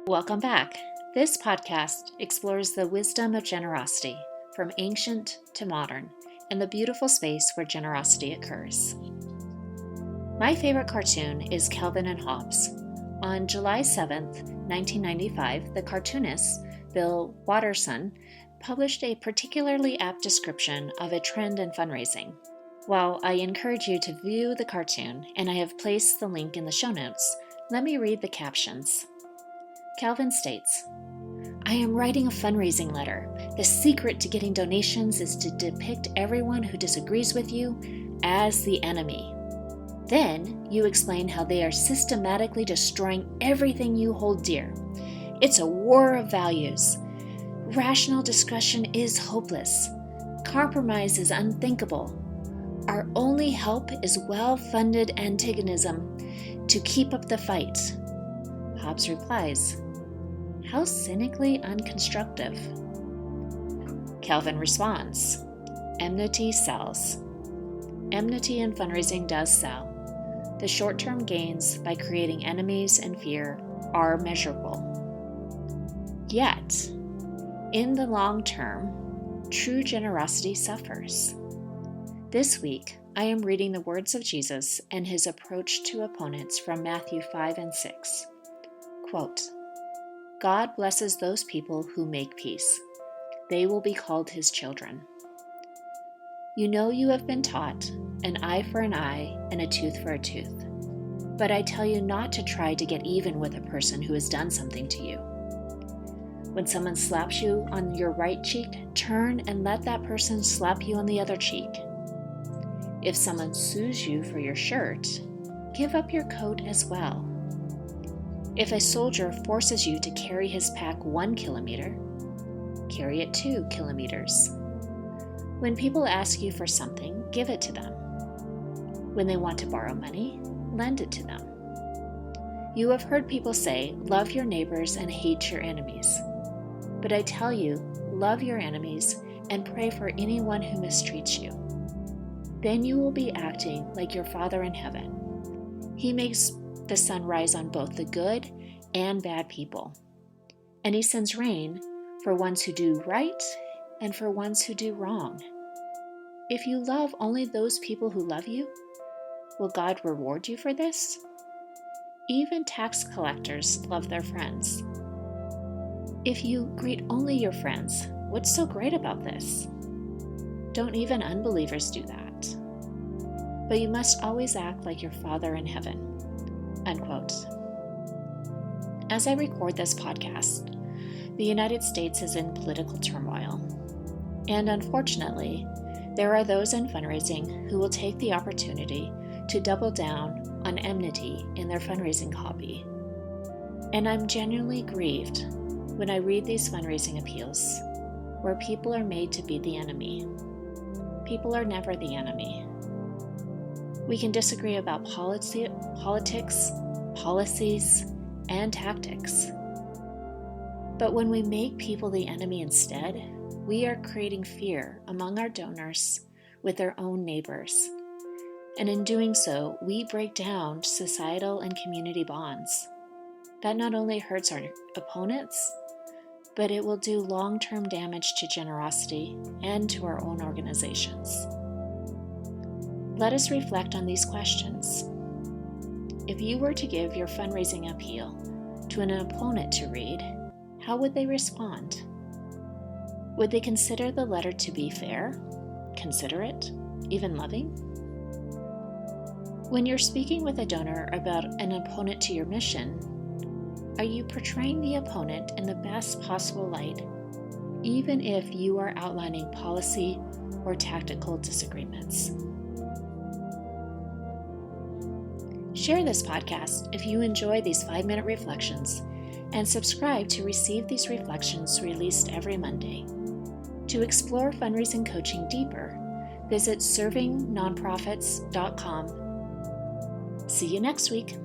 Welcome back. This podcast explores the wisdom of generosity from ancient to modern and the beautiful space where generosity occurs. My favorite cartoon is Calvin and Hobbes. On July 7th, 1995, the cartoonist Bill Watterson published a particularly apt description of a trend in fundraising. While I encourage you to view the cartoon, and I have placed the link in the show notes, let me read the captions. Calvin states, "I am writing a fundraising letter. The secret to getting donations is to depict everyone who disagrees with you as the enemy. Then you explain how they are systematically destroying everything you hold dear. It's a war of values. Rational discussion is hopeless. Compromise is unthinkable. Our only help is well-funded antagonism to keep up the fight." Hobbes replies, "How cynically unconstructive." Calvin responds, "Enmity sells. Enmity in fundraising does sell. The short-term gains by creating enemies and fear are measurable. Yet, in the long term, true generosity suffers." This week, I am reading the words of Jesus and his approach to opponents from Matthew 5 and 6. Quote, "God blesses those people who make peace. They will be called his children. You know you have been taught, an eye for an eye and a tooth for a tooth. But I tell you not to try to get even with a person who has done something to you. When someone slaps you on your right cheek, turn and let that person slap you on the other cheek. If someone sues you for your shirt, give up your coat as well. If a soldier forces you to carry his pack 1 kilometer, carry it 2 kilometers. When people ask you for something, give it to them. When they want to borrow money, lend it to them. You have heard people say, 'Love your neighbors and hate your enemies.' But I tell you, love your enemies and pray for anyone who mistreats you. Then you will be acting like your Father in heaven. He makes the sun rise on both the good and bad people. And he sends rain for ones who do right and for ones who do wrong. If you love only those people who love you, will God reward you for this? Even tax collectors love their friends. If you greet only your friends, what's so great about this? Don't even unbelievers do that? But you must always act like your Father in heaven." Unquote. As I record this podcast, the United States is in political turmoil. And unfortunately, there are those in fundraising who will take the opportunity to double down on enmity in their fundraising hobby. And I'm genuinely grieved when I read these fundraising appeals where people are made to be the enemy. People are never the enemy. We can disagree about politics, policies, and tactics. But when we make people the enemy instead, we are creating fear among our donors with their own neighbors. And in doing so, we break down societal and community bonds. That not only hurts our opponents, but it will do long-term damage to generosity and to our own organizations. Let us reflect on these questions. If you were to give your fundraising appeal to an opponent to read, how would they respond? Would they consider the letter to be fair, considerate, even loving? When you're speaking with a donor about an opponent to your mission, are you portraying the opponent in the best possible light, even if you are outlining policy or tactical disagreements? Share this podcast if you enjoy these 5-minute reflections, and subscribe to receive these reflections released every Monday. To explore fundraising coaching deeper, visit servingnonprofits.com. See you next week.